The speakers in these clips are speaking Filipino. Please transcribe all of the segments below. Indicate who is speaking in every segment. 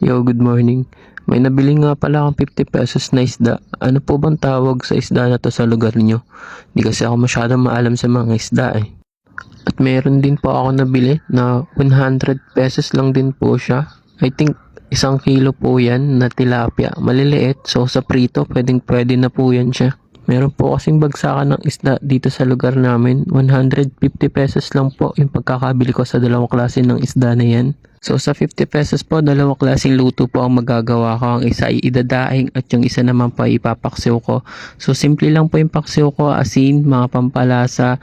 Speaker 1: Yo, good morning. May nabili nga pala akong 50 pesos na isda. Ano po bang tawag sa isda na to sa lugar niyo? Di kasi ako masyadong maalam sa mga isda eh. At meron din po ako nabili na 100 pesos lang din po siya. I think 1 kilo po yan na tilapia. Maliliit, so sa prito pwede na po yan siya. Meron po kasing bagsakan ng isda dito sa lugar namin. 150 pesos lang po yung pagkakabili ko sa dalawang klase ng isda na yan. So sa 50 pesos po, dalawang klaseng luto po ang magagawa ko. Ang isa ay idadaing at yung isa naman po ay ipapaksiw ko. So simple lang po yung paksiw ko, asin, mga pampalasa.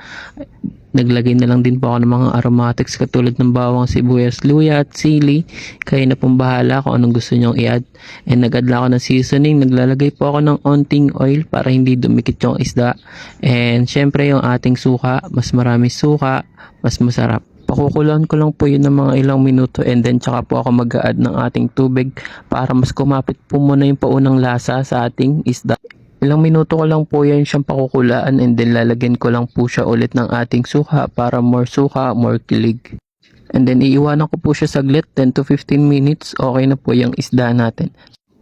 Speaker 1: Naglagay na lang din po ako ng mga aromatics katulad ng bawang, sibuyas, luya at sili. Kayo na pong bahala kung anong gusto nyong i-add. And nag-add lang ako ng seasoning. Naglalagay po ako ng onting oil para hindi dumikit yung isda. And syempre yung ating suka, mas marami suka, mas masarap. Pakukulan ko lang po yun ng mga ilang minuto and then tsaka po ako mag-add ng ating tubig para mas kumapit po muna yung paunang lasa sa ating isda. Ilang minuto ko lang po yan siyang pakukulaan and then lalagyan ko lang po siya ulit ng ating suka para more suka, more kilig. And then iiwanan ko po siya saglit, 10 to 15 minutes, okay na po yung isda natin.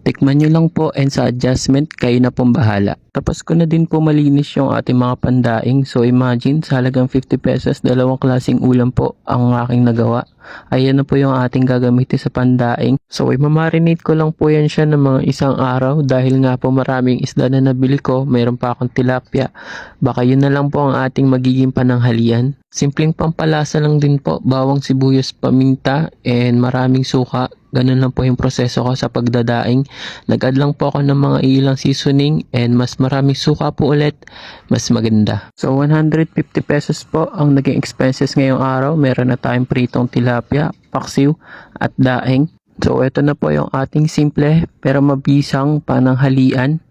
Speaker 1: Tikman nyo lang po and sa adjustment, kayo na pong bahala. Tapos ko na din po malinis yung ating mga pandaing. So imagine, sa halagang 50 pesos, dalawang klaseng ulam po ang aking nagawa. Ayan na po yung ating gagamitin sa pandaing. So imamarinate ko lang po yan siya ng mga isang araw dahil nga po maraming isda na nabili ko. Mayroon pa akong tilapia. Baka yun na lang po ang ating magiging pananghalian. Simpleng pampalasa lang din po, bawang, sibuyas, paminta, and maraming suka. Ganun lang po yung proseso ko sa pagdadaing. Nag-add lang po ako ng mga ilang seasoning and mas maraming suka po ulit, mas maganda. So 150 pesos po ang naging expenses ngayong araw. Meron na tayong pritong tilapia, paksiw, at daing. So ito na po yung ating simple pero mabisang pananghalian.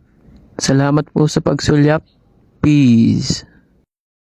Speaker 1: Salamat po sa pagsulyap. Peace!